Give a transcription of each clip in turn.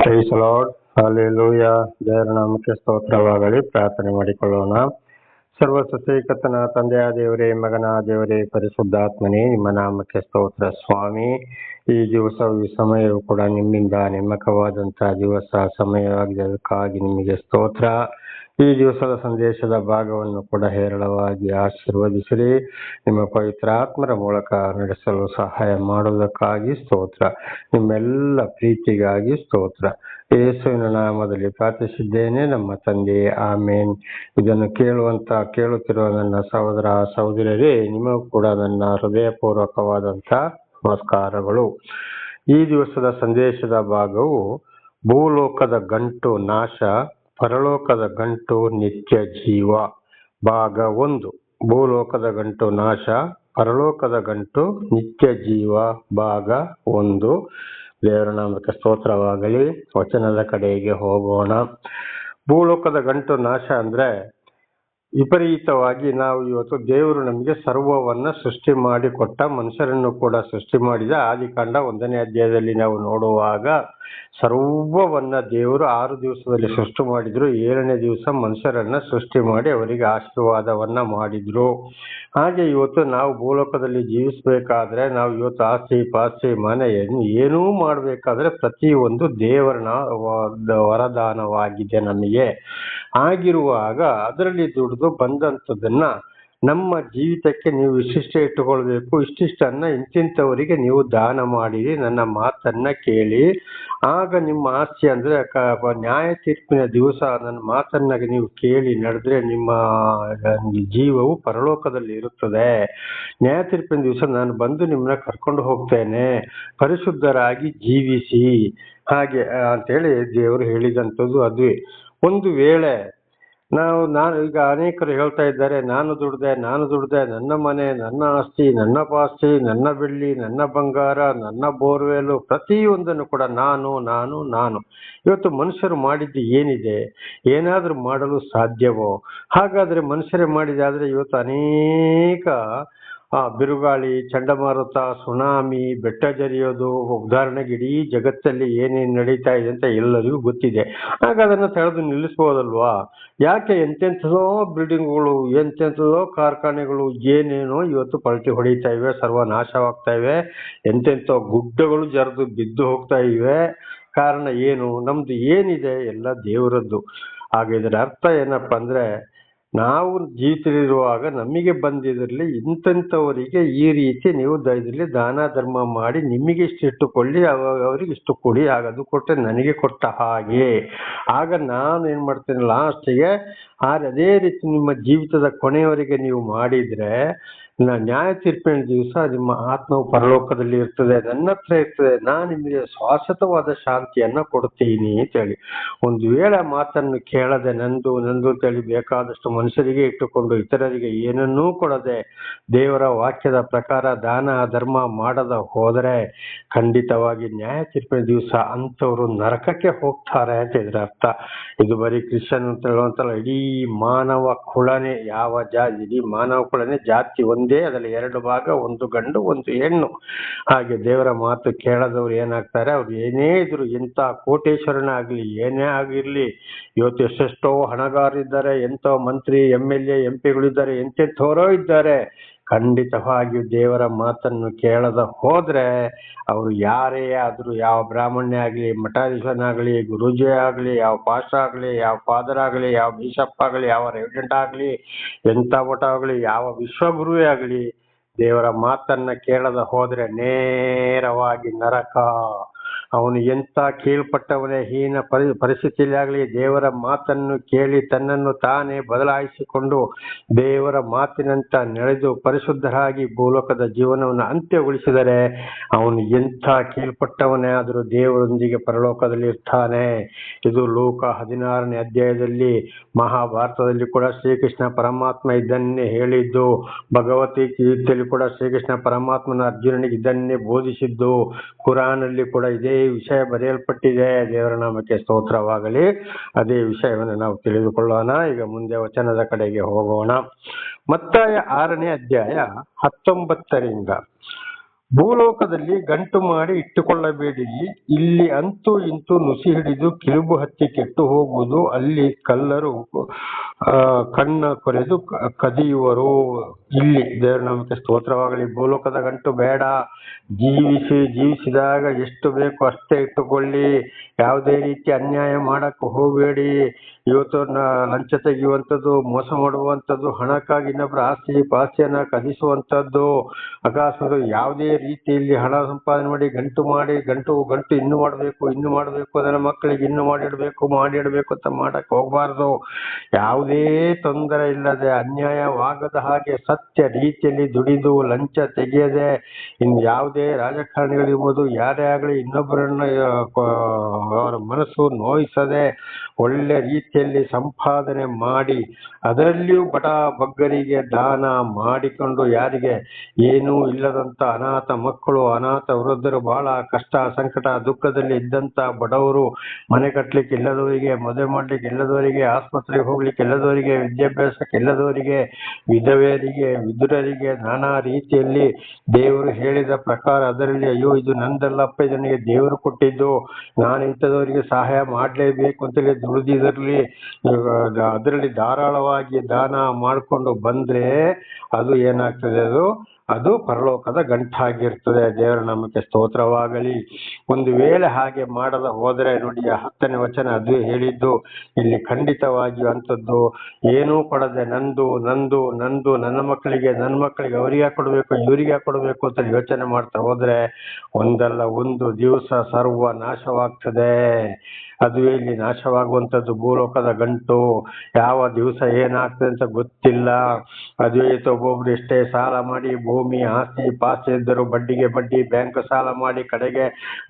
Price lord, hallelujah. ದೇವರ ನಾಮಕ್ಕೆ ಸ್ತೋತ್ರವಾಗಲಿ. ಪ್ರಾರ್ಥನೆ ಮಾಡಿಕೊಳ್ಳೋಣ. ಸರ್ವ ಸೃಷ್ಟಿಕರ್ತನ ತಂದೆಯ ದೇವರೇ, ಮಗನ ದೇವರೇ, ಪರಿಶುದ್ಧಾತ್ಮನೇ, ನಿಮ್ಮ ನಾಮಕ್ಕೆ ಸ್ತೋತ್ರ ಸ್ವಾಮಿ. ಈ ದಿವಸವು ಈ ಸಮಯವು ಕೂಡ ನಿಮ್ಮಿಂದ ನೇಮಕವಾದಂತಹ ದಿವಸ ಸಮಯವಾಗಿದೆ, ಅದಕ್ಕಾಗಿ ನಿಮಗೆ ಸ್ತೋತ್ರ. ಈ ದಿವಸದ ಸಂದೇಶದ ಭಾಗವನ್ನು ಕೂಡ ಹೇರಳವಾಗಿ ಆಶೀರ್ವದಿಸಿರಿ. ನಿಮ್ಮ ಪವಿತ್ರಾತ್ಮರ ಮೂಲಕ ನಡೆಸಲು ಸಹಾಯ ಮಾಡುವುದಕ್ಕಾಗಿ ಸ್ತೋತ್ರ. ನಿಮ್ಮೆಲ್ಲ ಪ್ರೀತಿಗಾಗಿ ಸ್ತೋತ್ರ. ಯೇಸುವಿನ ನಾಮದಲ್ಲಿ ಪ್ರಾರ್ಥಿಸಿದ್ದೇನೆ ನಮ್ಮ ತಂದೆ, ಆಮೇನ್. ಇದನ್ನು ಕೇಳುತ್ತಿರುವ ನನ್ನ ಸಹೋದರ ಸಹೋದರರೇ, ನಿಮಗೂ ಕೂಡ ನನ್ನ ಹೃದಯಪೂರ್ವಕವಾದಂಥ ನಮಸ್ಕಾರಗಳು. ಈ ದಿವಸದ ಸಂದೇಶದ ಭಾಗವು ಭೂಲೋಕದ ಗಂಟು ನಾಶ, ಪರಲೋಕದ ಗಂಟು ನಿತ್ಯ ಜೀವ. ಭಾಗ 1. ಭೂಲೋಕದ ಗಂಟು ನಾಶ, ಪರಲೋಕದ ಗಂಟು ನಿತ್ಯ ಜೀವ. ಭಾಗ 1. ದೇವರ ನಾಮಕ್ಕೆ ಸ್ತೋತ್ರವಾಗಲಿ. ವಚನದ ಕಡೆಗೆ ಹೋಗೋಣ. ಭೂಲೋಕದ ಗಂಟು ನಾಶ ಅಂದ್ರೆ ವಿಪರೀತವಾಗಿ ನಾವು ಇವತ್ತು ದೇವರು ನಮಗೆ ಸರ್ವವನ್ನ ಸೃಷ್ಟಿ ಮಾಡಿ ಕೊಟ್ಟ, ಮನುಷ್ಯರನ್ನು ಕೂಡ ಸೃಷ್ಟಿ ಮಾಡಿದ. ಆದಿಕಾಂಡ 1ನೇ ಅಧ್ಯಾಯದಲ್ಲಿ ನಾವು ನೋಡುವಾಗ ಸರ್ವವನ್ನ ದೇವರು 6 ದಿವಸದಲ್ಲಿ ಸೃಷ್ಟಿ ಮಾಡಿದ್ರು. 7ನೇ ದಿವಸ ಮನುಷ್ಯರನ್ನ ಸೃಷ್ಟಿ ಮಾಡಿ ಅವರಿಗೆ ಆಶೀರ್ವಾದವನ್ನ ಮಾಡಿದ್ರು. ಹಾಗೆ ಇವತ್ತು ನಾವು ಭೂಲೋಕದಲ್ಲಿ ಜೀವಿಸಬೇಕಾದ್ರೆ, ನಾವು ಇವತ್ತು ಆಸ್ತಿ ಪಾಸ್ತಿ ಮನೆ ಏನೂ ಮಾಡಬೇಕಾದ್ರೆ ಪ್ರತಿಯೊಂದು ದೇವರನ ವರದಾನವಾಗಿದೆ ನಮಗೆ. ಆಗಿರುವಾಗ ಅದರಲ್ಲಿ ದುಡಿದು ಬಂದಂಥದ್ದನ್ನ ನಮ್ಮ ಜೀವಿತಕ್ಕೆ ನೀವು ಇಷ್ಟಿಷ್ಟೇ ಇಟ್ಟುಕೊಳ್ಬೇಕು, ಇಷ್ಟಿಷ್ಟನ್ನ ಇಂತಿಂಥವರಿಗೆ ನೀವು ದಾನ ಮಾಡಿರಿ, ನನ್ನ ಮಾತನ್ನ ಕೇಳಿ. ಆಗ ನಿಮ್ಮ ಆಸ್ತಿ ಅಂದ್ರೆ ನ್ಯಾಯ ತೀರ್ಪಿನ ದಿವಸ ನನ್ನ ಮಾತನ್ನ ನೀವು ಕೇಳಿ ನಡೆದ್ರೆ ನಿಮ್ಮ ಜೀವವು ಪರಲೋಕದಲ್ಲಿ ಇರುತ್ತದೆ. ನ್ಯಾಯ ತೀರ್ಪಿನ ದಿವಸ ನಾನು ಬಂದು ನಿಮ್ಮನ್ನ ಕರ್ಕೊಂಡು ಹೋಗ್ತೇನೆ, ಪರಿಶುದ್ಧರಾಗಿ ಜೀವಿಸಿ ಹಾಗೆ ಅಂತೇಳಿ ದೇವರು ಹೇಳಿದಂಥದ್ದು ಅದುವೇ. ಒಂದು ವೇಳೆ ನಾನು ಈಗ ಅನೇಕರು ಹೇಳ್ತಾ ಇದ್ದಾರೆ, ನಾನು ದುಡ್ದೆ, ನನ್ನ ಮನೆ, ನನ್ನ ಆಸ್ತಿ, ನನ್ನ ಪಾಸ್ತಿ, ನನ್ನ ಬೆಳ್ಳಿ, ನನ್ನ ಬಂಗಾರ, ನನ್ನ ಬೋರ್ವೆಲ್, ಪ್ರತಿಯೊಂದನ್ನು ಕೂಡ ನಾನು. ಇವತ್ತು ಮನುಷ್ಯರು ಮಾಡಿದ್ದು ಏನಿದೆ? ಏನಾದ್ರೂ ಮಾಡಲು ಸಾಧ್ಯವೋ? ಹಾಗಾದ್ರೆ ಮನುಷ್ಯರೇ ಮಾಡಿದಾದ್ರೆ ಇವತ್ತು ಅನೇಕ ಬಿರುಗಾಳಿ, ಚಂಡಮಾರುತ, ಸುನಾಮಿ, ಬೆಟ್ಟ ಜರಿಯೋದು, ಉದಾಹರಣೆಗೆ ಇಡೀ ಜಗತ್ತಲ್ಲಿ ಏನೇನು ನಡೀತಾ ಇದೆ ಅಂತ ಎಲ್ಲರಿಗೂ ಗೊತ್ತಿದೆ. ಆಗ ಅದನ್ನು ತಡೆದು ನಿಲ್ಲಿಸ್ಬೋದಲ್ವಾ? ಯಾಕೆ ಎಂತೆಂಥದೋ ಬಿಲ್ಡಿಂಗ್ಗಳು, ಎಂತೆಂಥದೋ ಕಾರ್ಖಾನೆಗಳು, ಏನೇನೋ ಇವತ್ತು ಪಲ್ಟಿ ಹೊಡಿತಾ ಇವೆ, ಸರ್ವನಾಶವಾಗ್ತಾ ಇವೆ. ಎಂತೆಂಥೋ ಗುಡ್ಡಗಳು ಜರಿದು ಬಿದ್ದು ಹೋಗ್ತಾ ಇವೆ. ಕಾರಣ ಏನು? ನಮ್ದು ಏನಿದೆ ಎಲ್ಲ ದೇವರದ್ದು. ಆಗ ಇದರ ಅರ್ಥ ಏನಪ್ಪಾ ಅಂದ್ರೆ, ನಾವು ಜೀವಿತಲಿರುವಾಗ ನಮಗೆ ಬಂದಿದ್ರಲ್ಲಿ ಇಂಥವರಿಗೆ ಈ ರೀತಿ ನೀವು ಇದರಲ್ಲಿ ದಾನ ಧರ್ಮ ಮಾಡಿ, ನಿಮಗೆ ಇಷ್ಟು ಇಟ್ಟುಕೊಳ್ಳಿ, ಅವ್ರಿಗೆ ಇಷ್ಟು ಕೊಡಿ, ಆಗ ಅದು ಕೊಟ್ಟರೆ ನನಗೆ ಕೊಟ್ಟ ಹಾಗೆ. ಆಗ ನಾನು ಏನ್ ಮಾಡ್ತೇನೆ ಲಾಸ್ಟಿಗೆ ಅದೇ ರೀತಿ ನಿಮ್ಮ ಜೀವಿತದ ಕೊನೆಯವರೆಗೆ ನೀವು ಮಾಡಿದ್ರೆ ನ್ಯಾಯ ತೀರ್ಪಿನ ದಿವಸ ನಿಮ್ಮ ಆತ್ಮವು ಪರಲೋಕದಲ್ಲಿ ಇರ್ತದೆ, ನನ್ನ ಹತ್ರ ಇರ್ತದೆ. ನಾನು ನಿಮಗೆ ಶಾಶ್ವತವಾದ ಶಾಂತಿಯನ್ನ ಕೊಡ್ತೀನಿ ಅಂತೇಳಿ. ಒಂದು ವೇಳೆ ಮಾತನ್ನು ಕೇಳದೆ ನಂದು ಅಂತೇಳಿ ಬೇಕಾದಷ್ಟು ಮನುಷ್ಯರಿಗೆ ಇಟ್ಟುಕೊಂಡು ಇತರರಿಗೆ ಏನನ್ನೂ ಕೊಡದೆ ದೇವರ ವಾಕ್ಯದ ಪ್ರಕಾರ ದಾನ ಧರ್ಮ ಮಾಡದ ಹೋದರೆ ಖಂಡಿತವಾಗಿ ನ್ಯಾಯ ತೀರ್ಪಿನ ದಿವಸ ಅಂಥವ್ರು ನರಕಕ್ಕೆ ಹೋಗ್ತಾರೆ ಅಂತ ಇದ್ರ ಅರ್ಥ. ಇದು ಬರೀ ಕ್ರಿಶ್ಚಿಯನ್ ಅಂತ ಹೇಳುವಂತಲ್ಲ, ಇಡೀ ಮಾನವ ಕುಳನೆ, ಇಡೀ ಮಾನವ ಕುಳನೆ ಜಾತಿ ಒಂದೇ, ಅದರಲ್ಲಿ 2 ಭಾಗ, ಒಂದು ಗಂಡು ಒಂದು ಹೆಣ್ಣು. ಹಾಗೆ ದೇವರ ಮಾತು ಕೇಳದವ್ರು ಏನಾಗ್ತಾರೆ? ಅವ್ರು ಏನೇ ಇದ್ರು, ಎಂತ ಕೋಟೇಶ್ವರನೇ ಆಗ್ಲಿ, ಏನೇ ಆಗಿರ್ಲಿ, ಇವತ್ತು ಎಷ್ಟೆಷ್ಟೋ ಹಣಗಾರರಿದ್ದಾರೆ, ಎಂತೋ ಮಂತ್ರಿ MLA MP ಗಳಿದ್ದಾರೆ, ಎಂತೆಂಥವರೋ ಇದ್ದಾರೆ. ಖಂಡಿತವಾಗಿಯೂ ದೇವರ ಮಾತನ್ನು ಕೇಳದ ಹೋದ್ರೆ ಅವರು ಯಾರೇ ಆದ್ರೂ, ಯಾವ ಬ್ರಾಹ್ಮಣ್ಯ ಆಗ್ಲಿ, ಮಠಾಧೀಶನಾಗ್ಲಿ, ಗುರೂಜಿ ಆಗ್ಲಿ, ಯಾವ ಪಾಸ್ಟರ್ ಆಗ್ಲಿ, ಯಾವ ಫಾದರ್ ಆಗ್ಲಿ, ಯಾವ ಬಿಷಪ್ ಆಗ್ಲಿ, ಯಾವ ರೆವಿಡೆಂಟ್ ಆಗ್ಲಿ, ಎಂತ ಮಠ ಆಗ್ಲಿ, ಯಾವ ವಿಶ್ವಗುರುವೇ ಆಗ್ಲಿ, ದೇವರ ಮಾತನ್ನ ಕೇಳದ ಹೋದ್ರೆ ನೇರವಾಗಿ ನರಕ. ಅವನು ಎಂತ ಕೀಳ್ಪಟ್ಟವನೇ, ಹೀನ ಪರಿಸ್ಥಿತಿಯಲ್ಲಿ ಆಗಲಿ ದೇವರ ಮಾತನ್ನು ಕೇಳಿ ತನ್ನನ್ನು ತಾನೇ ಬದಲಾಯಿಸಿಕೊಂಡು ದೇವರ ಮಾತಿನಂತ ನಡೆದು ಪರಿಶುದ್ಧರಾಗಿ ಭೂಲೋಕದ ಜೀವನವನ್ನು ಅಂತ್ಯಗೊಳಿಸಿದರೆ ಅವನು ಎಂಥ ಕೀಳ್ಪಟ್ಟವನೇ ಆದರೂ ದೇವರೊಂದಿಗೆ ಪರಲೋಕದಲ್ಲಿ ಇರ್ತಾನೆ. ಇದು ಲೂಕ 16ನೇ ಅಧ್ಯಾಯದಲ್ಲಿ, ಮಹಾಭಾರತದಲ್ಲಿ ಕೂಡ ಶ್ರೀಕೃಷ್ಣ ಪರಮಾತ್ಮ ಇದನ್ನೇ ಹೇಳಿದ್ದು. ಭಗವದ್ಗೀತೆಯಲ್ಲಿ ಕೂಡ ಶ್ರೀಕೃಷ್ಣ ಪರಮಾತ್ಮನ ಅರ್ಜುನನಿಗೆ ಇದನ್ನೇ ಬೋಧಿಸಿದ್ದು. ಕುರಾನಲ್ಲಿ ಕೂಡ ಇದೇ ವಿಷಯ ಬರೆಯಲ್ಪಟ್ಟಿದೆ. ದೇವರ ನಾಮಕ್ಕೆ ಸ್ತೋತ್ರವಾಗಲಿ. ಅದೇ ವಿಷಯವನ್ನು ನಾವು ತಿಳಿದುಕೊಳ್ಳೋಣ. ಈಗ ಮುಂದೆ ವಚನದ ಕಡೆಗೆ ಹೋಗೋಣ. ಮತ್ತಾಯ 6ನೇ ಅಧ್ಯಾಯ 19ರಿಂದ, ಭೂಲೋಕದಲ್ಲಿ ಗಂಟು ಮಾಡಿ ಇಟ್ಟುಕೊಳ್ಳಬೇಡಿರಿ. ಇಲ್ಲಿ ಅಂತೂ ಇಂತೂ ನುಸಿ ಹಿಡಿದು ಕಿಲುಬು ಹತ್ತಿ ಕೆಟ್ಟು ಹೋಗುವುದು. ಅಲ್ಲಿ ಕಳ್ಳರು ಕಣ್ಣ ಕೊರೆದು ಕದಿಯುವರು. ಇಲ್ಲಿ ದೇವರ ನಾಮಕ್ಕೆ ಸ್ತೋತ್ರವಾಗಲಿ. ಭೂಲೋಕದ ಗಂಟು ಬೇಡ. ಜೀವಿಸಿದಾಗ ಎಷ್ಟು ಬೇಕು ಅಷ್ಟೇ ಇಟ್ಟುಕೊಳ್ಳಿ. ಯಾವುದೇ ರೀತಿ ಅನ್ಯಾಯ ಮಾಡಕ್ಕೆ ಹೋಗಬೇಡಿ. ಇವತ್ತು ಲಂಚ ತೆಗೆಯುವಂಥದ್ದು, ಮೋಸ ಮಾಡುವಂಥದ್ದು, ಹಣಕ್ಕಾಗಿ ಇನ್ನೊಬ್ಬರ ಆಸ್ತಿ ಪಾಸ್ತಿಯನ್ನ ಕದಿಸುವಂಥದ್ದು, ಅಕಸ್ಮಾತ್ ಯಾವುದೇ ರೀತಿಯಲ್ಲಿ ಹಣ ಸಂಪಾದನೆ ಮಾಡಿ ಗಂಟು ಇನ್ನು ಮಾಡಬೇಕು ಅದನ್ನ ಮಕ್ಕಳಿಗೆ ಇನ್ನು ಮಾಡಿಡ್ಬೇಕು ಅಂತ ಮಾಡಕ್ ಹೋಗ್ಬಾರ್ದು. ಯಾವುದೇ ತೊಂದರೆ ಇಲ್ಲದೆ ಅನ್ಯಾಯವಾಗದ ಹಾಗೆ ಸತ್ಯ ರೀತಿಯಲ್ಲಿ ದುಡಿದು ಲಂಚ ತೆಗೆಯದೆ, ಯಾವುದೇ ರಾಜಕಾರಣಿಗಳಿರ್ಬೋದು ಯಾರೇ ಆಗಲಿ ಇನ್ನೊಬ್ಬರನ್ನ ಅವರ ಮನಸ್ಸು ನೋಯಿಸದೆ ಒಳ್ಳೆ ರೀತಿಯಲ್ಲಿ ಸಂಪಾದನೆ ಮಾಡಿ ಅದರಲ್ಲಿಯೂ ಬಡ ಬಗ್ಗರಿಗೆ ದಾನ ಮಾಡಿಕೊಂಡು, ಯಾರಿಗೆ ಏನೂ ಇಲ್ಲದಂತ ಅನಾಥ ಮಕ್ಕಳು, ಅನಾಥ ವೃದ್ಧರು, ಬಹಳ ಕಷ್ಟ ಸಂಕಟ ದುಃಖದಲ್ಲಿ ಇದ್ದಂತ ಬಡವರು, ಮನೆ ಕಟ್ಟಲಿಕ್ಕೆ ಇಲ್ಲದವರಿಗೆ, ಮದುವೆ ಮಾಡ್ಲಿಕ್ಕೆ ಇಲ್ಲದವರಿಗೆ, ಆಸ್ಪತ್ರೆಗೆ ಹೋಗ್ಲಿಕ್ಕೆ ಇಲ್ಲದವರಿಗೆ, ವಿದ್ಯಾಭ್ಯಾಸಕ್ಕೆ ಇಲ್ಲದವರಿಗೆ, ವಿಧವೆಯರಿಗೆ, ವಿದುರರಿಗೆ ನಾನಾ ರೀತಿಯಲ್ಲಿ ದೇವರು ಹೇಳಿದ ಪ್ರಕಾರ ಅದರಲ್ಲಿ ಅಯ್ಯೋ ಇದು ನಂದಲ್ಲಪ್ಪ, ಇದನಿಗೆ ದೇವರು ಕೊಟ್ಟಿದ್ದು, ನಾನು ಇಂಥದವರಿಗೆ ಸಹಾಯ ಮಾಡಲೇಬೇಕು ಅಂತೇಳಿ ದುಡಿದಿರಲಿ ಅದರಲ್ಲಿ ಧಾರಾಳವಾಗಿ ದಾನ ಮಾಡಿಕೊಂಡು ಬಂದ್ರೆ ಅದು ಏನಾಗ್ತದೆ, ಅದು ಪರಲೋಕದ ಗಂಟಾಗಿರ್ತದೆ. ದೇವರ ನಾಮಕ್ಕೆ ಸ್ತೋತ್ರವಾಗಲಿ. ಒಂದು ವೇಳೆ ಹಾಗೆ ಮಾಡದ ಹೋದರೆ ನೋಡಿ, 10ನೇ ವಚನ ಅದುವೇ ಹೇಳಿದ್ದು. ಇಲ್ಲಿ ಖಂಡಿತವಾಗಿಯೂ ಅಂಥದ್ದು ಏನೂ ಕೊಡದೆ ನಂದು ನನ್ನ ಮಕ್ಕಳಿಗೆ ಅವರಿಗೆ ಕೊಡಬೇಕು ಇವರಿಗೆ ಕೊಡಬೇಕು ಅಂತ ಯೋಚನೆ ಮಾಡ್ತಾ ಹೋದ್ರೆ ಒಂದಲ್ಲ ಒಂದು ದಿವಸ ಸರ್ವ ನಾಶವಾಗ್ತದೆ. ಅದುವೇ ಇಲ್ಲಿ ನಾಶವಾಗುವಂಥದ್ದು ಭೂಲೋಕದ ಗಂಟು. ಯಾವ ದಿವಸ ಏನಾಗ್ತದೆ ಅಂತ ಗೊತ್ತಿಲ್ಲ. ಅದುವೇ ಒಬ್ಬೊಬ್ರು ಎಷ್ಟೇ ಸಾಲ ಮಾಡಿ ಭೂಮಿ ಆಸ್ತಿ ಪಾಸ್ತಿ ಇದ್ದರು ಬಡ್ಡಿಗೆ ಬಡ್ಡಿ, ಬ್ಯಾಂಕ್ ಸಾಲ ಮಾಡಿ ಕಡೆಗೆ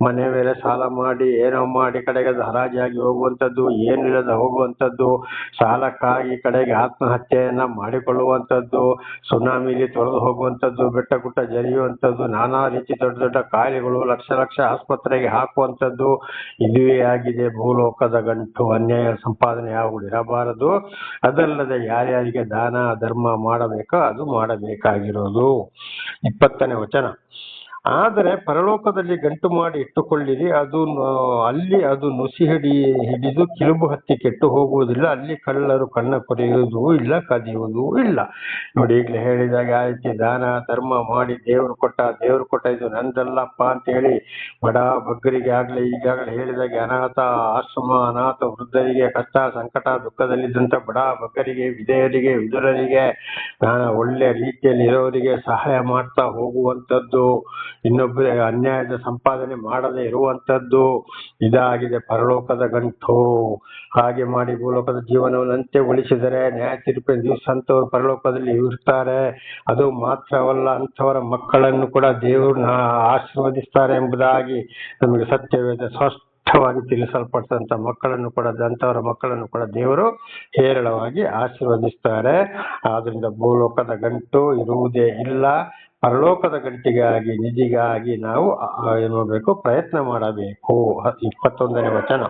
ಮನೆ ಮೇಲೆ ಸಾಲ ಮಾಡಿ ಏನೋ ಮಾಡಿ ಕಡೆಗೆ ಹರಾಜಾಗಿ ಹೋಗುವಂಥದ್ದು, ಏನಿಲ್ಲದ ಹೋಗುವಂಥದ್ದು, ಸಾಲಕ್ಕಾಗಿ ಕಡೆಗೆ ಆತ್ಮಹತ್ಯೆಯನ್ನ ಮಾಡಿಕೊಳ್ಳುವಂಥದ್ದು, ಸುನಾಮಿಲಿ ತೊಳೆದು ಹೋಗುವಂಥದ್ದು, ಬೆಟ್ಟ ಗುಟ್ಟ ಜರಿಯುವಂಥದ್ದು, ನಾನಾ ರೀತಿ ದೊಡ್ಡ ದೊಡ್ಡ ಕಾಯಿಲೆಗಳು, ಲಕ್ಷ ಆಸ್ಪತ್ರೆಗೆ ಹಾಕುವಂಥದ್ದು ಇದುವೇ ಆಗಿದೆ ಭೂಲೋಕದ ಗಂಟು. ಅನ್ಯಾಯ ಸಂಪಾದನೆ ಯಾವಾಗಲೂ ಇರಬಾರದು. ಅದಲ್ಲದೆ ಯಾರ್ಯಾರಿಗೆ ದಾನ ಧರ್ಮ ಮಾಡಬೇಕೋ ಅದು ಮಾಡಬೇಕಾಗಿರೋದು. 20ನೇ ವಚನ. ಆದರೆ ಪರಲೋಕದಲ್ಲಿ ಗಂಟು ಮಾಡಿ ಇಟ್ಟುಕೊಳ್ಳಿರಿ. ಅಲ್ಲಿ ಅದು ನುಸಿ ಹಿಡಿದು ಕಿಲುಬು ಹತ್ತಿ ಕೆಟ್ಟು ಹೋಗುವುದಿಲ್ಲ. ಅಲ್ಲಿ ಕಳ್ಳರು ಕಣ್ಣ ಕೊರೆಯುವುದೂ ಇಲ್ಲ, ಕದಿಯುವುದೂ ಇಲ್ಲ. ನೋಡಿ, ಈಗಲೇ ಹೇಳಿದಾಗ ಆ ರೀತಿ ದಾನ ಧರ್ಮ ಮಾಡಿ ದೇವರು ಕೊಟ್ಟ ಇದು ನಂದಲ್ಲಪ್ಪ ಅಂತ ಹೇಳಿ ಬಡ ಬಗ್ಗರಿಗೆ ಆಗ್ಲಿ ಈಗಾಗಲೇ ಹೇಳಿದಾಗೆ ಅನಾಥ ಆಶ್ರಮ, ಅನಾಥ ವೃದ್ಧರಿಗೆ, ಕಷ್ಟ ಸಂಕಟ ದುಃಖದಲ್ಲಿದ್ದಂತ ಬಡ ಬಗ್ಗರಿಗೆ, ವಿಧೇಯರಿಗೆ, ವಿದುರರಿಗೆ, ಒಳ್ಳೆ ರೀತಿಯಲ್ಲಿ ಇರೋರಿಗೆ ಸಹಾಯ ಮಾಡ್ತಾ ಹೋಗುವಂಥದ್ದು, ಇನ್ನೊಬ್ಬ ಅನ್ಯಾಯದ ಸಂಪಾದನೆ ಮಾಡದೆ ಇರುವಂತದ್ದು ಇದಾಗಿದೆ ಪರಲೋಕದ ಗಂಟು. ಹಾಗೆ ಮಾಡಿ ಭೂಲೋಕದ ಜೀವನವನ್ನು ಅಂತ್ಯಗೊಳಿಸಿದರೆ ನ್ಯಾಯ ತೀರ್ಪಿನ ದಿವಸ ಅಂತವರು ಪರಲೋಕದಲ್ಲಿ ಇರ್ತಾರೆ. ಅದು ಮಾತ್ರವಲ್ಲ, ಅಂಥವರ ಮಕ್ಕಳನ್ನು ಕೂಡ ದೇವರು ಆಶೀರ್ವದಿಸ್ತಾರೆ ಎಂಬುದಾಗಿ ನಮಗೆ ಸತ್ಯವೇದ ಸ್ಪಷ್ಟವಾಗಿ ತಿಳಿಸಲ್ಪಟ್ಟಂತ ಮಕ್ಕಳನ್ನು ಕೂಡ, ಅಂಥವರ ಮಕ್ಕಳನ್ನು ಕೂಡ ದೇವರು ಹೇರಳವಾಗಿ ಆಶೀರ್ವದಿಸ್ತಾರೆ. ಆದ್ರಿಂದ ಭೂಲೋಕದ ಗಂಟು ಇರುವುದೇ ಇಲ್ಲ. ಪರಲೋಕದ ಗಂಟಿಗಾಗಿ ನಿಧಿಗಾಗಿ ನಾವು ಏನು ಮಾಡಬೇಕು, ಪ್ರಯತ್ನ ಮಾಡಬೇಕು. 21ನೇ ವಚನ.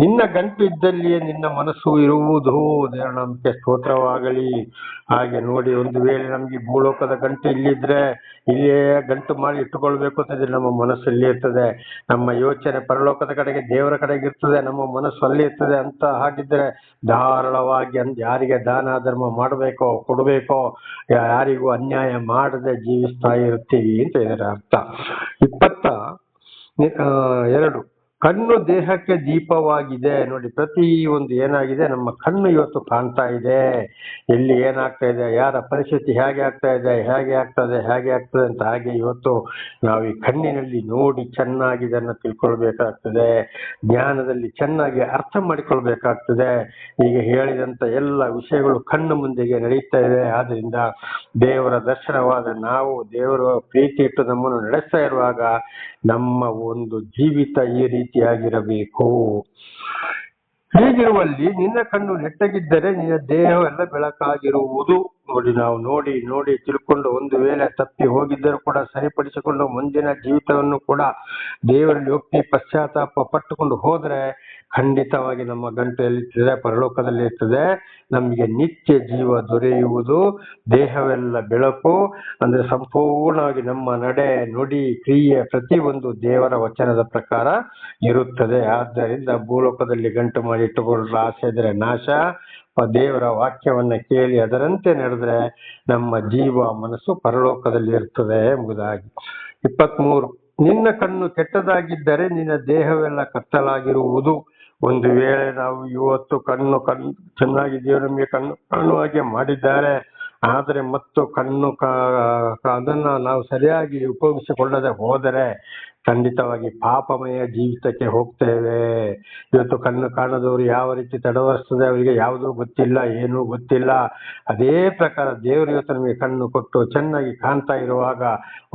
ನಿನ್ನ ಗಂಟು ಇದ್ದಲ್ಲಿಯೇ ನಿನ್ನ ಮನಸ್ಸು ಇರುವುದು. ದೇವರ ನಾಮಕ್ಕೆ ಸ್ತೋತ್ರವಾಗಲಿ. ಹಾಗೆ ನೋಡಿ, ಒಂದು ವೇಳೆ ನಮ್ಗೆ ಭೂಲೋಕದ ಗಂಟು ಇಲ್ಲಿದ್ರೆ ಇಲ್ಲಿಯೇ ಗಂಟು ಮಾಡಿ ಇಟ್ಟುಕೊಳ್ಬೇಕು ಅಂತ ನಮ್ಮ ಮನಸ್ಸಲ್ಲಿ ಇರ್ತದೆ. ನಮ್ಮ ಯೋಚನೆ ಪರಲೋಕದ ಕಡೆಗೆ, ದೇವರ ಕಡೆಗೆ ಇರ್ತದೆ, ನಮ್ಮ ಮನಸ್ಸು ಅಲ್ಲಿ ಇರ್ತದೆ ಅಂತ ಹಾಗಿದ್ರೆ ಧಾರಾಳವಾಗಿ ಯಾರಿಗೆ ದಾನ ಧರ್ಮ ಮಾಡಬೇಕೋ ಕೊಡಬೇಕೋ, ಯಾರಿಗೂ ಅನ್ಯಾಯ ಮಾಡದೆ ಜೀವಿಸ್ತಾ ಇರ್ತೀವಿ ಅಂತ ಇದರ ಅರ್ಥ. 22. ಕಣ್ಣು ದೇಹಕ್ಕೆ ದೀಪವಾಗಿದೆ. ನೋಡಿ, ಪ್ರತಿ ಒಂದು ಏನಾಗಿದೆ, ನಮ್ಮ ಕಣ್ಣು ಇವತ್ತು ಕಾಣ್ತಾ ಇದೆ. ಎಲ್ಲಿ ಏನಾಗ್ತಾ ಇದೆ, ಯಾರ ಪರಿಸ್ಥಿತಿ ಹೇಗೆ ಆಗ್ತದೆ ಅಂತ ಹಾಗೆ ಇವತ್ತು ನಾವು ಈ ಕಣ್ಣಿನಲ್ಲಿ ನೋಡಿ ಚೆನ್ನಾಗಿ ಇದನ್ನು ತಿಳ್ಕೊಳ್ಬೇಕಾಗ್ತದೆ. ಜ್ಞಾನದಲ್ಲಿ ಚೆನ್ನಾಗಿ ಅರ್ಥ ಮಾಡಿಕೊಳ್ಬೇಕಾಗ್ತದೆ. ಈಗ ಹೇಳಿದಂತ ಎಲ್ಲ ವಿಷಯಗಳು ಕಣ್ಣು ಮುಂದೆಗೆ ನಡೀತಾ ಇದೆ. ಆದ್ರಿಂದ ದೇವರ ದರ್ಶನವಾದ ನಾವು ದೇವರ ಪ್ರೀತಿ ಇಟ್ಟು ನಮ್ಮನ್ನು ನಡೆಸ್ತಾ ಇರುವಾಗ ನಮ್ಮ ಒಂದು ಜೀವಿತ ಈ ರೀತಿಯಾಗಿರಬೇಕು. ಹೀಗಿರುವಲ್ಲಿ ನಿನ್ನ ಕಣ್ಣು ನೆಟ್ಟಗಿದ್ದರೆ ನಿನ್ನ ದೇಹವೆಲ್ಲ ಬೆಳಕಾಗಿರುವುದು. ನೋಡಿ ನಾವು ನೋಡಿ ನೋಡಿ ತಿಳ್ಕೊಂಡು ಒಂದು ವೇಳೆ ತಪ್ಪಿ ಹೋಗಿದ್ದರೂ ಕೂಡ ಸರಿಪಡಿಸಿಕೊಂಡು ಮುಂದಿನ ಜೀವಿತವನ್ನು ಕೂಡ ದೇವರಲ್ಲಿ ಒಪ್ಪಿ ಪಶ್ಚಾತ್ತಾಪ ಪಟ್ಟುಕೊಂಡು ಹೋದ್ರೆ ಖಂಡಿತವಾಗಿ ನಮ್ಮ ಗಂಟು ಎಲ್ಲಿರ್ತದೆ, ಪರಲೋಕದಲ್ಲಿ ಇರ್ತದೆ. ನಮಗೆ ನಿತ್ಯ ಜೀವ ದೊರೆಯುವುದು. ದೇಹವೆಲ್ಲ ಬೆಳಕು ಅಂದ್ರೆ ಸಂಪೂರ್ಣವಾಗಿ ನಮ್ಮ ನಡೆ ನುಡಿ ಕ್ರಿಯೆ ಪ್ರತಿಯೊಂದು ದೇವರ ವಚನದ ಪ್ರಕಾರ ಇರುತ್ತದೆ. ಆದ್ದರಿಂದ ಭೂಲೋಕದಲ್ಲಿ ಗಂಟು ಮಾಡಿ ಇಟ್ಟುಕೊಳ್ಳಲು ಆಸೆ ಇದ್ರೆ ನಾಶ, ದೇವರ ವಾಕ್ಯವನ್ನ ಕೇಳಿ ಅದರಂತೆ ನಡೆದ್ರೆ ನಮ್ಮ ಜೀವ ಮನಸ್ಸು ಪರಲೋಕದಲ್ಲಿ ಇರ್ತದೆ ಎಂಬುದಾಗಿ. 23, ನಿನ್ನ ಕಣ್ಣು ಕೆಟ್ಟದಾಗಿದ್ದರೆ ನಿನ್ನ ದೇಹವೆಲ್ಲ ಕತ್ತಲಾಗಿರುವುದು. ಒಂದು ವೇಳೆ ನಾವು ಇವತ್ತು ಕಣ್ಣು ಚೆನ್ನಾಗಿ ದೇವರು ನಮಗೆ ಕಣ್ಣು ಕಾಣುವಾಗೆ ಮಾಡಿದ್ದಾರೆ, ಆದರೆ ಮತ್ತು ಕಣ್ಣು ಅದನ್ನ ನಾವು ಸರಿಯಾಗಿ ಉಪಯೋಗಿಸಿಕೊಳ್ಳದೆ ಹೋದರೆ ಖಂಡಿತವಾಗಿ ಪಾಪಮಯ ಜೀವಿತಕ್ಕೆ ಹೋಗ್ತೇವೆ. ಇವತ್ತು ಕಣ್ಣು ಕಾಣದವರು ಯಾವ ರೀತಿ ತಡವರಿಸ್ತದೆ, ಅವರಿಗೆ ಯಾವುದೂ ಗೊತ್ತಿಲ್ಲ, ಏನೂ ಗೊತ್ತಿಲ್ಲ. ಅದೇ ಪ್ರಕಾರ ದೇವರು ಇವತ್ತು ನಮಗೆ ಕಣ್ಣು ಕೊಟ್ಟು ಚೆನ್ನಾಗಿ ಕಾಣ್ತಾ ಇರುವಾಗ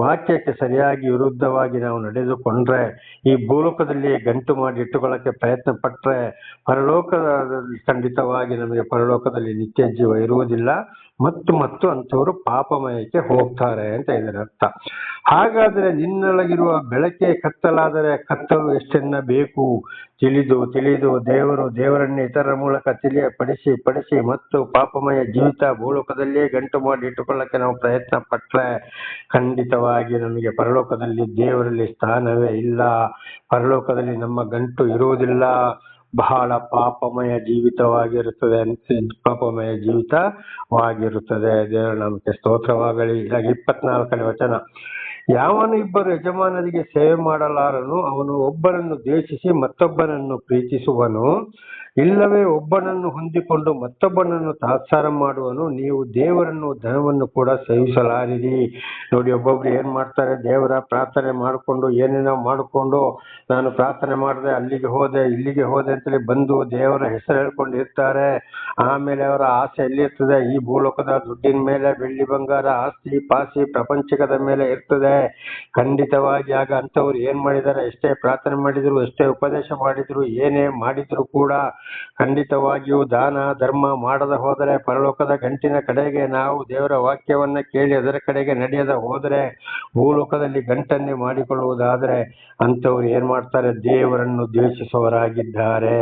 ವಾಕ್ಯಕ್ಕೆ ಸರಿಯಾಗಿ ವಿರುದ್ಧವಾಗಿ ನಾವು ನಡೆದುಕೊಂಡ್ರೆ, ಈ ಭೂಲೋಕದಲ್ಲಿ ಗಂಟು ಮಾಡಿ ಇಟ್ಟುಕೊಳ್ಳಕ್ಕೆ ಪ್ರಯತ್ನ ಪಟ್ರೆ ಪರಲೋಕದಲ್ಲಿ ಖಂಡಿತವಾಗಿ ನಮಗೆ ಪರಲೋಕದಲ್ಲಿ ನಿತ್ಯ ಜೀವ ಇರುವುದಿಲ್ಲ. ಮತ್ತು ಅಂಥವರು ಪಾಪಮಯಕ್ಕೆ ಹೋಗ್ತಾರೆ ಅಂತ ಇದರ ಅರ್ಥ. ಹಾಗಾದ್ರೆ ನಿನ್ನೊಳಗಿರುವ ಬೆಳಕೆ ಕತ್ತಲಾದರೆ ಕತ್ತಲು ಎಷ್ಟೆನ್ನಬೇಕು? ತಿಳಿದು ದೇವರನ್ನೇ ಇತರರ ಮೂಲಕ ಪಡಿಸಿ ಮತ್ತು ಪಾಪಮಯ ಜೀವಿತ ಭೂಲೋಕದಲ್ಲೇ ಗಂಟು ಮಾಡಿ ಇಟ್ಟುಕೊಳ್ಳಕ್ಕೆ ನಾವು ಪ್ರಯತ್ನ ಪಟ್ರೆ ಖಂಡಿತವಾಗಿ ನಮಗೆ ಪರಲೋಕದಲ್ಲಿ ದೇವರಲ್ಲಿ ಸ್ಥಾನವೇ ಇಲ್ಲ. ಪರಲೋಕದಲ್ಲಿ ನಮ್ಮ ಗಂಟು ಇರುವುದಿಲ್ಲ. ಬಹಳ ಪಾಪಮಯ ಜೀವಿತವಾಗಿರುತ್ತದೆ. ದೇವರ ನಮಗೆ ಸ್ತೋತ್ರವಾಗಲಿ. 24ನೇ ವಚನ, ಯಾವನು ಇಬ್ಬರು ಯಜಮಾನರಿಗೆ ಸೇವೆ ಮಾಡಲಾರನು, ಅವನು ಒಬ್ಬನನ್ನು ದ್ವೇಷಿಸಿ ಮತ್ತೊಬ್ಬನನ್ನು ಪ್ರೀತಿಸುವನು, ಇಲ್ಲವೇ ಒಬ್ಬನನ್ನು ಹೊಂದಿಕೊಂಡು ಮತ್ತೊಬ್ಬನನ್ನು ತಾತ್ಸಾರ ಮಾಡುವನು. ನೀವು ದೇವರನ್ನು ಧನವನ್ನು ಕೂಡ ಸೇವಿಸಲಾರಿರಿ. ನೋಡಿ, ಒಬ್ಬೊಬ್ರು ಏನ್ ಮಾಡ್ತಾರೆ, ದೇವರ ಪ್ರಾರ್ಥನೆ ಮಾಡಿಕೊಂಡು ಏನೇನೋ ಮಾಡಿಕೊಂಡು ನಾನು ಪ್ರಾರ್ಥನೆ ಮಾಡಿದೆ, ಅಲ್ಲಿಗೆ ಹೋದೆ ಇಲ್ಲಿಗೆ ಹೋದೆ ಅಂತೇಳಿ ಬಂದು ದೇವರ ಹೆಸರು ಹೇಳ್ಕೊಂಡು ಇರ್ತಾರೆ. ಆಮೇಲೆ ಅವರ ಆಸೆ ಎಲ್ಲಿರ್ತದೆ? ಈ ಭೂಲೋಕದ ದುಡ್ಡಿನ ಮೇಲೆ, ಬೆಳ್ಳಿ ಬಂಗಾರ, ಆಸ್ತಿ ಪಾಸ್ತಿ ಪ್ರಪಂಚಕದ ಮೇಲೆ ಇರ್ತದೆ. ಖಂಡಿತವಾಗಿ ಆಗ ಅಂತವ್ರು ಏನ್ ಮಾಡಿದ್ದಾರೆ, ಎಷ್ಟೇ ಪ್ರಾರ್ಥನೆ ಮಾಡಿದ್ರು, ಎಷ್ಟೇ ಉಪದೇಶ ಮಾಡಿದ್ರು, ಏನೇ ಮಾಡಿದ್ರು ಕೂಡ ಖಂಡಿತವಾಗಿಯೂ ದಾನ ಧರ್ಮ ಮಾಡದ ಹೋದರೆ, ಪರಲೋಕದ ಗಂಟಿನ ಕಡೆಗೆ ನಾವು ದೇವರ ವಾಕ್ಯವನ್ನ ಕೇಳಿ ಅದರ ಕಡೆಗೆ ನಡೆಯದ ಹೋದರೆ, ಭೂಲೋಕದಲ್ಲಿ ಗಂಟನ್ನೇ ಮಾಡಿಕೊಳ್ಳುವುದಾದ್ರೆ ಅಂತವ್ರು ಏನ್ ಮಾಡ್ತಾರೆ? ದೇವರನ್ನು ದ್ವೇಷಿಸುವವರಾಗಿದ್ದಾರೆ.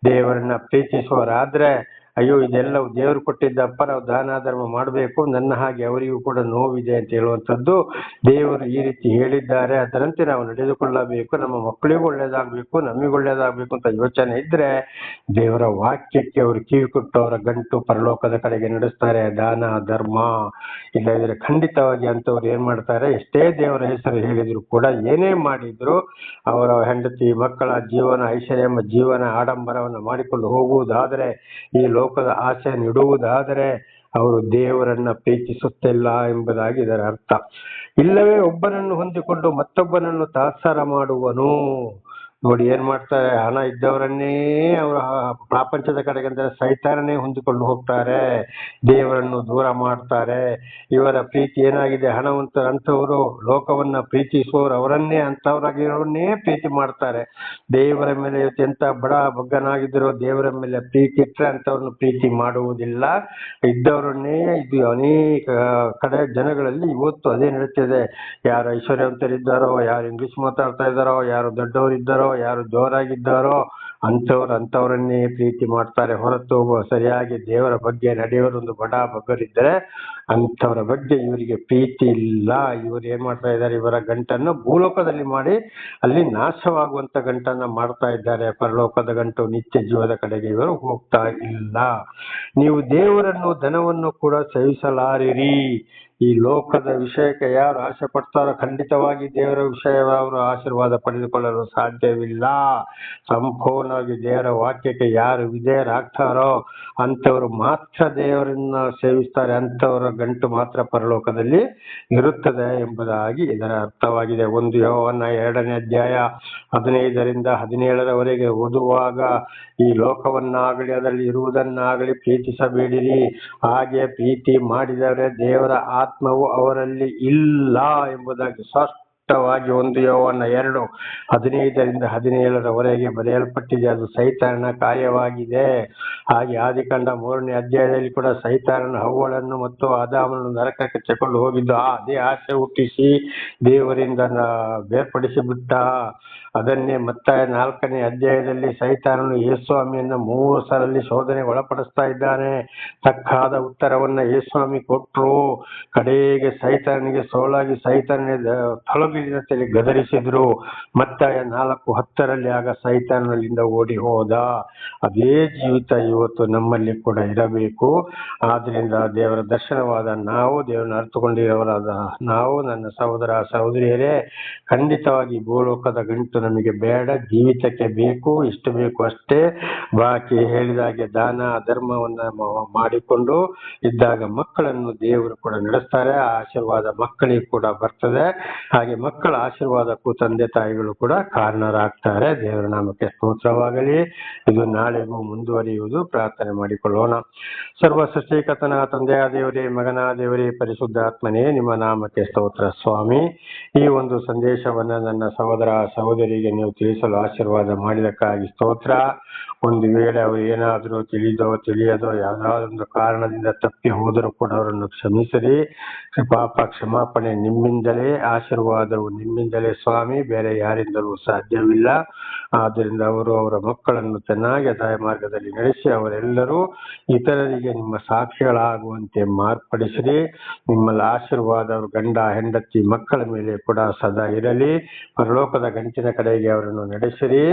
ದೇವರನ್ನ ಪ್ರೀತಿಸುವವರಾದ್ರೆ ಅಯ್ಯೋ ಇದೆಲ್ಲವೂ ದೇವರು ಕೊಟ್ಟಿದ್ದಪ್ಪ, ನಾವು ದಾನ ಧರ್ಮ ಮಾಡಬೇಕು, ನನ್ನ ಹಾಗೆ ಅವರಿಗೂ ಕೂಡ ನೋವಿದೆ ಅಂತ ಹೇಳುವಂಥದ್ದು ದೇವರು ಈ ರೀತಿ ಹೇಳಿದ್ದಾರೆ. ಅದರಂತೆ ನಾವು ನಡೆದುಕೊಳ್ಳಬೇಕು, ನಮ್ಮ ಮಕ್ಕಳಿಗೂ ಒಳ್ಳೇದಾಗಬೇಕು, ನಮಗೂ ಒಳ್ಳೇದಾಗಬೇಕು ಅಂತ ಯೋಚನೆ ಇದ್ರೆ ದೇವರ ವಾಕ್ಯಕ್ಕೆ ಅವರು ಕಿವಿ ಕೊಟ್ಟು ಅವರ ಗಂಟು ಪರಲೋಕದ ಕಡೆಗೆ ನಡೆಸ್ತಾರೆ. ದಾನ ಧರ್ಮ ಇಲ್ಲದಿದ್ರೆ ಖಂಡಿತವಾಗಿ ಅಂತವ್ರು ಏನ್ ಮಾಡ್ತಾರೆ, ಎಷ್ಟೇ ದೇವರ ಹೆಸರು ಹೇಳಿದ್ರು ಕೂಡ, ಏನೇ ಮಾಡಿದ್ರು ಅವರ ಹೆಂಡತಿ ಮಕ್ಕಳ ಜೀವನ ಐಶ್ವರ್ಯ ಜೀವನ ಆಡಂಬರವನ್ನು ಮಾಡಿಕೊಂಡು ಹೋಗುವುದಾದರೆ, ಈ ಲೋಕದ ಆಸೆ ಇಡುವುದಾದರೆ ಅವರು ದೇವರನ್ನ ಪ್ರೀತಿಸುತ್ತಿಲ್ಲ ಎಂಬುದಾಗಿ ಇದರ ಅರ್ಥ. ಇಲ್ಲವೇ ಒಬ್ಬನನ್ನು ಹೊಂದಿಕೊಂಡು ಮತ್ತೊಬ್ಬನನ್ನು ತಾತ್ಸಾರ ಮಾಡುವನು. ನೋಡಿ ಏನ್ ಮಾಡ್ತಾರೆ, ಹಣ ಇದ್ದವರನ್ನೇ ಅವರ ಪ್ರಪಂಚದ ಕಡೆಗೆ ಅಂದ್ರೆ ಸೈತಾನನೇ ಹೊಂದಿಕೊಂಡು ಹೋಗ್ತಾರೆ, ದೇವರನ್ನು ದೂರ ಮಾಡ್ತಾರೆ. ಇವರ ಪ್ರೀತಿ ಏನಾಗಿದೆ, ಹಣವಂತರಂಥವರು ಲೋಕವನ್ನ ಪ್ರೀತಿಸುವವರು ಅವರನ್ನೇ ಅಂತವರಾಗಿರೋನ್ನೇ ಪ್ರೀತಿ ಮಾಡ್ತಾರೆ. ದೇವರ ಮೇಲೆ ಎಂತ ಬಡ ಬಗ್ಗನಾಗಿದ್ರು ದೇವರ ಮೇಲೆ ಪ್ರೀತಿ ಇಟ್ಟರೆ ಅಂತವ್ರನ್ನ ಪ್ರೀತಿ ಮಾಡುವುದಿಲ್ಲ. ಇದ್ದವರನ್ನೇ ಇದು ಅನೇಕ ಕಡೆ ಜನಗಳಲ್ಲಿ ಇವತ್ತು ಅದೇ ನಡೀತಿದೆ. ಯಾರು ಐಶ್ವರ್ಯವಂತರಿದ್ದಾರೋ, ಯಾರು ಇಂಗ್ಲಿಷ್ ಮಾತಾಡ್ತಾ ಇದ್ದಾರೋ, ಯಾರು ದೊಡ್ಡವರಿದ್ದಾರೋ, ಯಾರು ಜೋರಾಗಿದ್ದಾರೋ ಅಂತವರನ್ನೇ ಪ್ರೀತಿ ಮಾಡ್ತಾರೆ ಹೊರತು ಸರಿಯಾಗಿ ದೇವರ ಬಗ್ಗೆ ನಡೆಯೋರೊಂದು ಬಡ ಬಗ್ಗರಿದ್ದರೆ ಅಂಥವರ ಬಗ್ಗೆ ಇವರಿಗೆ ಪ್ರೀತಿ ಇಲ್ಲ. ಇವರು ಏನ್ ಮಾಡ್ತಾ ಇದ್ದಾರೆ, ಇವರ ಗಂಟನ್ನು ಭೂಲೋಕದಲ್ಲಿ ಮಾಡಿ ಅಲ್ಲಿ ನಾಶವಾಗುವಂತ ಗಂಟನ್ನ ಮಾಡ್ತಾ ಇದ್ದಾರೆ. ಪರಲೋಕದ ಗಂಟು ನಿತ್ಯ ಜೀವದ ಕಡೆಗೆ ಇವರು ಹೋಗ್ತಾ ಇಲ್ಲ. ನೀವು ದೇವರನ್ನು ಧನವನ್ನು ಕೂಡ ಸೇವಿಸಲಾರಿರಿ. ಈ ಲೋಕದ ವಿಷಯಕ್ಕೆ ಯಾರು ಆಸೆ ಪಡ್ತಾರೋ ಖಂಡಿತವಾಗಿ ದೇವರ ವಿಷಯ ಅವರು ಆಶೀರ್ವಾದ ಪಡೆದುಕೊಳ್ಳಲು ಸಾಧ್ಯವಿಲ್ಲ. ಸಂಪೂರ್ಣವಾಗಿ ದೇವರ ವಾಕ್ಯಕ್ಕೆ ಯಾರು ವಿಧೇಯರಾಗ್ತಾರೋ ಅಂತವರು ಮಾತ್ರ ದೇವರನ್ನ ಸೇವಿಸ್ತಾರೆ, ಅಂತವರ ಗಂಟು ಮಾತ್ರ ಪರಲೋಕದಲ್ಲಿ ಇರುತ್ತದೆ ಎಂಬುದಾಗಿ ಇದರ ಅರ್ಥವಾಗಿದೆ. 1 ಯೋಹನ್ನ 2ನೇ ಅಧ್ಯಾಯ 15ರಿಂದ 17ರವರೆಗೆ ಓದುವಾಗ, ಈ ಲೋಕವನ್ನಾಗಲಿ ಅದರಲ್ಲಿ ಇರುವುದನ್ನಾಗಲಿ ಪ್ರೀತಿಸಬೇಡಿರಿ, ಹಾಗೆ ಪ್ರೀತಿ ಮಾಡಿದರೆ ದೇವರ ಆತ್ಮವು ಅವರಲ್ಲಿ ಇಲ್ಲ ಎಂಬುದಾಗಿ ಸ್ಪಷ್ಟವಾಗಿ 1 ಯೋಹನ 2:15-17 ಬರೆಯಲ್ಪಟ್ಟಿದೆ. ಅದು ಸೈತಾನನ ಕಾರ್ಯವಾಗಿದೆ. ಹಾಗೆ ಆದಿಕಾಂಡ 3ನೇ ಅಧ್ಯಾಯದಲ್ಲಿ ಕೂಡ ಸೈತಾನನು ಹವ್ವಳನ್ನು ಮತ್ತು ಆದಾಮನನ್ನು ನರಕಕ್ಕೆ ತಗೊಂಡು ಹೋಗಿದ್ದು ಅದೇ ಆಸೆ ಹುಟ್ಟಿಸಿ ದೇವರಿಂದ ಬೇರ್ಪಡಿಸಿ ಬಿಟ್ಟ. ಅದನ್ನೇ ಮತ್ತಾಯ 4ನೇ ಅಧ್ಯಾಯದಲ್ಲಿ ಸೈತಾನನು ಯೇಸುಸ್ವಾಮಿಯನ್ನ 3 ಸಲ ಶೋಧನೆಗೆ ಒಳಪಡಿಸ್ತಾ ಇದ್ದಾನೆ. ತಕ್ಕಾದ ಉತ್ತರವನ್ನ ಯೇಸುಸ್ವಾಮಿ ಕೊಟ್ರು. ಕಡೆಗೆ ಸೈತಾನನಿಗೆ ಸೋಲಾಗಿ ಸೈತಾನನ ತೊಲಗಿನ ತಲೆ ಗದರಿಸಿದ್ರು. ಮತ್ತಾಯ 4:10 ಆಗ ಸೈತಾನನಿಂದ ಓಡಿ ಹೋದ. ಅದೇ ಜೀವಿತ ಇವತ್ತು ನಮ್ಮಲ್ಲಿ ಕೂಡ ಇರಬೇಕು. ಆದ್ರಿಂದ ದೇವರ ದರ್ಶನವಾದ ನಾವು, ದೇವರನ್ನು ಅರ್ಥಕೊಂಡಿರೋರಾದ ನಾವು, ನನ್ನ ಸಹೋದರ ಸಹೋದರಿಯರೇ, ಖಂಡಿತವಾಗಿ ಭೂಲೋಕದ ಗಂಟು ನಮಗೆ ಬೇಡ. ಜೀವಿತಕ್ಕೆ ಬೇಕು, ಇಷ್ಟು ಬೇಕು ಅಷ್ಟೇ. ಬಾಕಿ ಹೇಳಿದಾಗೆ ದಾನ ಧರ್ಮವನ್ನ ಮಾಡಿಕೊಂಡು ಇದ್ದಾಗ ಮಕ್ಕಳನ್ನು ದೇವರು ಕೂಡ ನಡೆಸ್ತಾರೆ. ಆ ಆಶೀರ್ವಾದ ಮಕ್ಕಳಿಗೆ ಕೂಡ ಬರ್ತದೆ. ಹಾಗೆ ಮಕ್ಕಳ ಆಶೀರ್ವಾದಕ್ಕೂ ತಂದೆ ತಾಯಿಗಳು ಕೂಡ ಕಾರಣರಾಗ್ತಾರೆ. ದೇವರ ನಾಮಕ್ಕೆ ಸ್ತೋತ್ರವಾಗಲಿ. ಇದು ನಾಳೆಗೂ ಮುಂದುವರಿಯುವುದು. ಪ್ರಾರ್ಥನೆ ಮಾಡಿಕೊಳ್ಳೋಣ. ಸರ್ವ ಸೃಷ್ಟಿಕರ್ತನ ತಂದೆಯ ದೇವರೇ, ಮಗನ ದೇವರೇ, ಪರಿಶುದ್ಧಾತ್ಮನೇ, ನಿಮ್ಮ ನಾಮಕ್ಕೆ ಸ್ತೋತ್ರ ಸ್ವಾಮಿ. ಈ ಒಂದು ಸಂದೇಶವನ್ನ ನನ್ನ ಸಹೋದರ ಸಹೋದರಿಗೆ ನೀವು ತಿಳಿಸಲು ಆಶೀರ್ವಾದ ಮಾಡಿದಕ್ಕಾಗಿ ಸ್ತೋತ್ರ. ಒಂದು ವೇಳೆ ಅವರು ಏನಾದರೂ ತಿಳಿಯದೋ ಯಾವುದಾದೊಂದು ಕಾರಣದಿಂದ ತಪ್ಪಿ ಹೋದರೂ ಕೂಡ ಅವರನ್ನು ಕ್ಷಮಿಸಿರಿ. ಪಾಪ ಕ್ಷಮಾಪಣೆ ನಿಮ್ಮಿಂದಲೇ, ಆಶೀರ್ವಾದವು ನಿಮ್ಮಿಂದಲೇ ಸ್ವಾಮಿ, ಬೇರೆ ಯಾರಿಂದಲೂ ಸಾಧ್ಯವಿಲ್ಲ. ಆದ್ದರಿಂದ ಅವರು ಅವರ ಮಕ್ಕಳನ್ನು ಚೆನ್ನಾಗಿ ದಾಯ ಮಾರ್ಗದಲ್ಲಿ ನಡೆಸಿ ಅವರೆಲ್ಲರೂ ಇತರರಿಗೆ ನಿಮ್ಮ ಸಾಕ್ಷಿಗಳಾಗುವಂತೆ ಮಾರ್ಪಡಿಸಿರಿ. ನಿಮ್ಮಲ್ಲಿ ಆಶೀರ್ವಾದ ಅವರು ಗಂಡ ಹೆಂಡತಿ ಮಕ್ಕಳ ಮೇಲೆ ಕೂಡ ಸದಾ ಇರಲಿ. ಪರಲೋಕದ ಗಂಟಿನ ಕಡೆಗೆ ಅವರನ್ನು ನಡೆಸಿರಿ.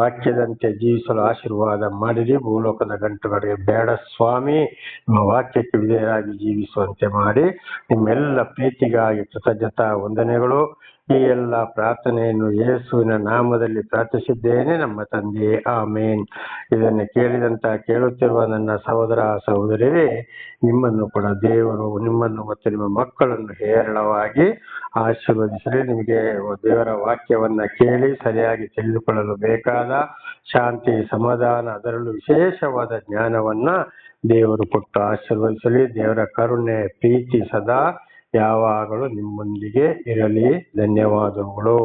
ವಾಕ್ಯದಂತೆ ಜೀವಿಸಲು ಆಶೀರ್ವಾದ ಮಾಡಿರಿ. ಭೂಲೋಕದ ಗಂಟುಗಳಿಗೆ ಬೇಡ ಸ್ವಾಮಿ, ನಿಮ್ಮ ವಾಕ್ಯಕ್ಕೆ ವಿಧೇಯರಾಗಿ ಜೀವಿಸುವಂತೆ ಮಾಡಿ. ನಿಮ್ಮೆಲ್ಲ ಪ್ರೀತಿಗಾಗಿ ಕೃತಜ್ಞತಾ ವಂದನೆಗಳು. ಈ ಎಲ್ಲ ಪ್ರಾರ್ಥನೆಯನ್ನು ಯೇಸುವಿನ ನಾಮದಲ್ಲಿ ಪ್ರಾರ್ಥಿಸಿದ್ದೇನೆ ನಮ್ಮ ತಂದೆ, ಆಮೇನ್. ಇದನ್ನು ಕೇಳುತ್ತಿರುವ ನನ್ನ ಸಹೋದರ ಸಹೋದರಿಯರೇ, ನಿಮ್ಮನ್ನು ಕೂಡ ದೇವರು ನಿಮ್ಮನ್ನು ಮತ್ತು ನಿಮ್ಮ ಮಕ್ಕಳನ್ನು ಹೇರಳವಾಗಿ ಆಶೀರ್ವದಿಸಲಿ. ನಿಮಗೆ ದೇವರ ವಾಕ್ಯವನ್ನ ಕೇಳಿ ಸರಿಯಾಗಿ ತಿಳಿದುಕೊಳ್ಳಲು ಬೇಕಾದ ಶಾಂತಿ, ಸಮಾಧಾನ, ಅದರಲ್ಲೂ ವಿಶೇಷವಾದ ಜ್ಞಾನವನ್ನ ದೇವರು ಕೊಟ್ಟು ಆಶೀರ್ವದಿಸಲಿ. ದೇವರ ಕರುಣೆ, ಪ್ರೀತಿ ಸದಾ ಯಾವಾಗಲೂ ನಿಮ್ಮೊಂದಿಗೆ ಇರಲಿ. ಧನ್ಯವಾದಗಳು.